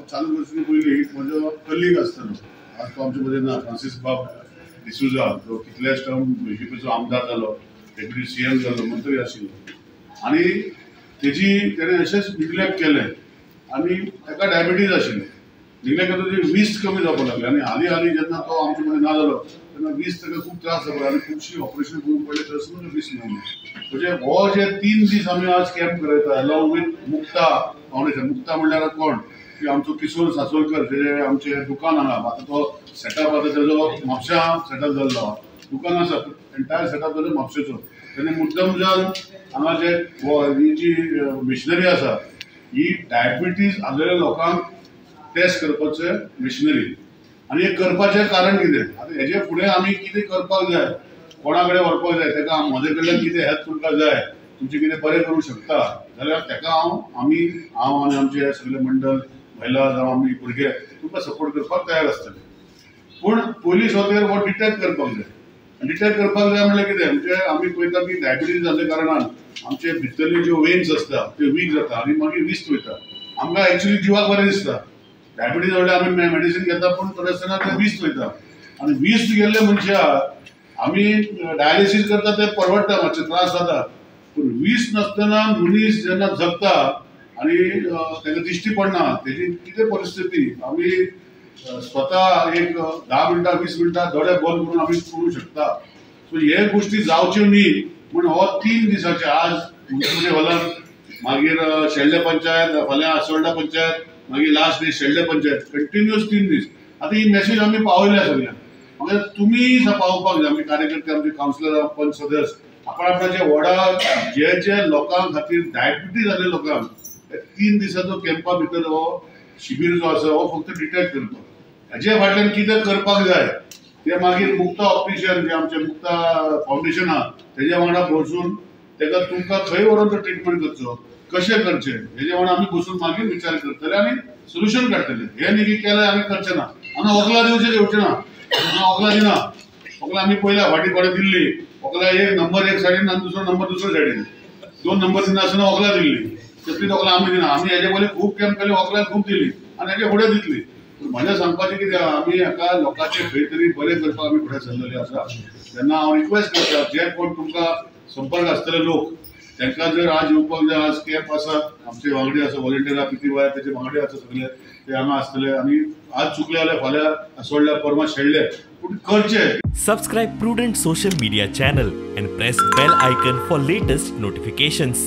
चालू वर्षांनी पयलीं म्हजो कलीग आसतालो, आज तो आमचे मदीं ना, फ्रांसीस बाब डिसूजा, जो कितलेच टर्म बीजेपीचो आमदार जालो, डेप्युटी सीएम जालो, मंत्री आशिल्लो आनी तेणें अशेंच निग्लेक्ट केलें आनी ताका डायबिटीज आशिल्लें. निग्लेक्ट करता तेजी वीस कमी जावपाक लागली आनी हालीं जेन्ना तो आमचे मदीं ना जालो तेन्ना वीस ताका खूब त्रास जावपाक आनी खुबशीं ऑपरेशन करून पडले थंयसून वीस मेळ्ळी. म्हणजे हो जे 3 दीस आमी आज कॅम्प करयता along with Mukta foundation. Mukta म्हणल्यार कोण की आमचो किशोर सासोळकर, तेजे आमचे दुकान हांगा, आतां तो सेटअप आतां तेजो म्हापशां सेटअप जाल्लो, दुकान आसा एंटायर सेटअप जालो म्हापशेचो. तेणें मुद्दम जावन हांगा जे ही जी मिशनरी आसा ही डायबिटीज आसलेल्या लोकांक टेस्ट करपाचें मिशनरी. आनी हें करपाचें कारण कितें? आतां हेजे फुडें आमी कितें करपाक जाय, कोणा कडेन व्हरपाक जाय, ताका म्हजे कडल्यान कितें हेल्प तुमकां जाय, तुमचें कितें बरें करूंक शकता जाल्यार ताका हांव आनी आमचे सगळे मंडळ, महिला जावं आमी भुरगे तुमकां सपोर्ट करपाक तयार आसतले. पूण पयलीं सगळें हो डिटेक्ट करपाक जाय. डिटेक्ट करपाक जाय म्हणल्यार कितें, म्हणजे आमी पळयता की डायबिटीज जाल्ल्या कारणान आमचे भितरल्यो ज्यो वेन्स आसता त्यो वीक जाता आनी मागीर विस्त वयता. आमकां एक्चुअली जिवाक बरें दिसता, डायबिटीज म्हणल्यार आमी मेडिसीन घेता पूण तसतना तें विस्त वयता आनी विस्त गेल्ले मनशाक आमी डायलिसीस करता तें परवडटा, मातशें त्रास जाता. पूण वीस नासतना मनीस जेन्ना जगता आनी ताका दिश्टी पडना तेजी कितें परिस्थिती, आमी स्वता एक 10 मिनटां 20 मिनटां दोळे बंद करून आमी करूंक शकता. सो हे गोश्टी जावच्यो न्ही म्हूण हो 3 दिसाचे आज मुख्यमंत्री हॉलांत, मागीर शेल्डे पंचायत, फाल्यां आसोळडा पंचायत, मागीर last day Shelde panchayat, continuous 3 दीस. आतां ही मॅसेज आमी पावयल्या सगळ्यांक. म्हणजे तुमी पावोवपाक जाय, आमी कार्यकर्ते, आमचे कावन्सिलर, पंच सदस्य, आपणाचे वडा जे लोकां खातीर डायबिटीज जाल्ल्या लोकांक 3 दिसाचो कॅम्पा भितर हो शिबीर जो आसा हो फक्त डिटेक्ट करता. हेजे फाटल्यान कितें करपाक जाय ते मागीर मुक्ता ऑपरेशन जे आमचे मुक्ता फावंडेशन आहा तेजे वांगडा बसून ताका तुमकां खंय व्हरून तो ट्रिटमेंट करचो, कशें करचें हेजे वांगडा आमी बसून मागीर विचार करतले आनी सोल्युशन काडटले. हे न्ही की केलें आमी करचें ना, हांगा वखलां दिवचे घेवचे ना, हांगा वखलां दिना. वखलां आमी पयल्या फाटीं कोणें दिल्ली, वखलां एक नंबर एक सायडीन आनी दुसरो नंबर दुसरे सायडीन, 2 नंबर दिनासतना वखलां दिल्ली. तसली वखलां आमी दिना. आमी हेजे पयलीं खूब कॅम्प केले, वखलां खूब दिली आनी हेजे फुडें दितली. पूण म्हजें सांगपाचें कितें, आमी हाका लोकांचें खंय तरी बरें करपाक आमी फुडें सरलेले आसा. तेन्ना हांव रिक्वेस्ट करता, जे कोण तुमकां संपर्क आसतले लोक तांकां जर आज येवपाक जाय, आज कॅम्प आसा, आमचे वांगडी आसा व्हॉलंटियरा पीटीवाय तेजे वांगडी आसा सगळे, ते हांगा आसतले आनी आज चुकले जाल्यार फाल्यां आसोळड्या परवा शेळ्ळे पूण करचे. Subscribe Prudent social media channel and press bell icon for latest notifications.